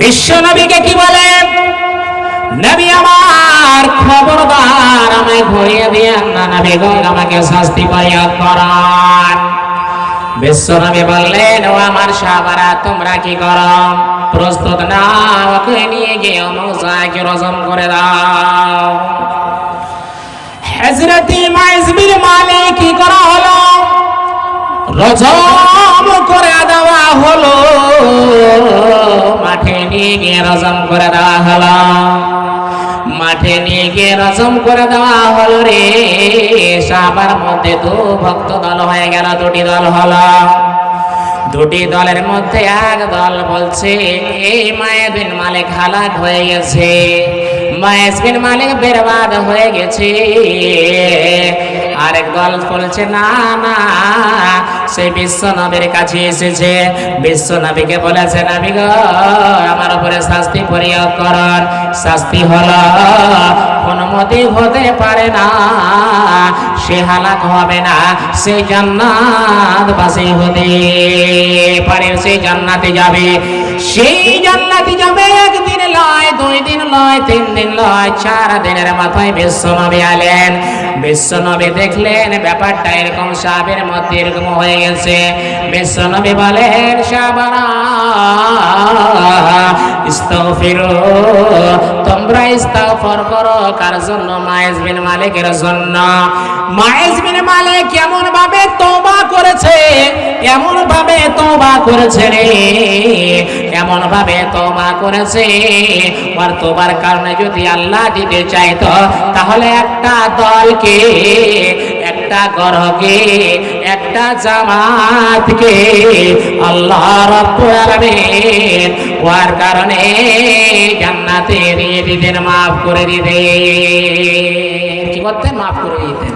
বিশ্ব নবীকে কি বলে, নবী আমার খবরদার আমায় ঘুরিয়ে দিয়েন না, নবী গো আমাকে শাস্তি পরিহার করান। বিশ্ব নবী বললেন, ও আমার সাহাবারা তোমরা কি করো, প্রস্তুত নাও, ওকে নিয়ে গিয়ে মুসাকে রজম করে দাও। হযরত মাইজ বিন মালিক কি করা হলো, রজম করে দেওয়া হলো, মাঠে নিয়ে গিয়ে রজম করে দেওয়া হলো, মাঠে নিয়ে গিয়ে রজম করে দেওয়া হলো রে। সাহাবার মধ্যে দু ভক্ত দল হয়ে গেল, দুটি দল হলো। দুটি দলের মধ্যে এক দল বলছে এই মায়েজ বিন মালিক হালাক হয়ে গেছে, মায়েজ বিন মালিক বরবাদ হয়ে গেছে। আরেক দল বলছে না না, সেই বিশ্ব নবীর কাছে এসেছে, বিশ্ব নবীকে বলেছে, নবী গো আমার উপরে শাস্তি পরিহার করুন। শাস্তি হলো অনুমতি হতে পারে না, সে হালাক হবে না, সে জান্নাতবাসী হতে পারে, সেই জান্নাতে যাবে, সেই জান্নাতে যাবে। একদিন নয়, 2 দিন নয়, 3 দিন নয়, 4 দিনের মাথায় বিশ্ব নবী এলেন। বিশ্ব নবী দেখলেন ব্যাপারটা এরকম, সাহাবের মধ্যে এরকম হয়ে গেছে। বিশ্ব নবী বলেন, সাহাবারা ইস্তাগফিরু, তোমরা ইস্তিগফার করো। কার জন্য? মাইজ বিন মালিকের জন্য। মাইজ বিন মালিক কেমন ভাবে তওবা করেছে, এমন ভাবে তওবা করেছে রে, এমন ভাবে তওবা করেছে। আর তওবার কারণে যদি আল্লাহ দিতে চাইতো তাহলে একটা দলকে, একটা গ্রহকে, একটা জামাতকে আল্লাহ রাব্বুল আলামিন ওর কারণে জান্নাতে দিয়ে দিতেন, মাফ করে দিতেন। কি করতেন? মাফ করে দিতেন।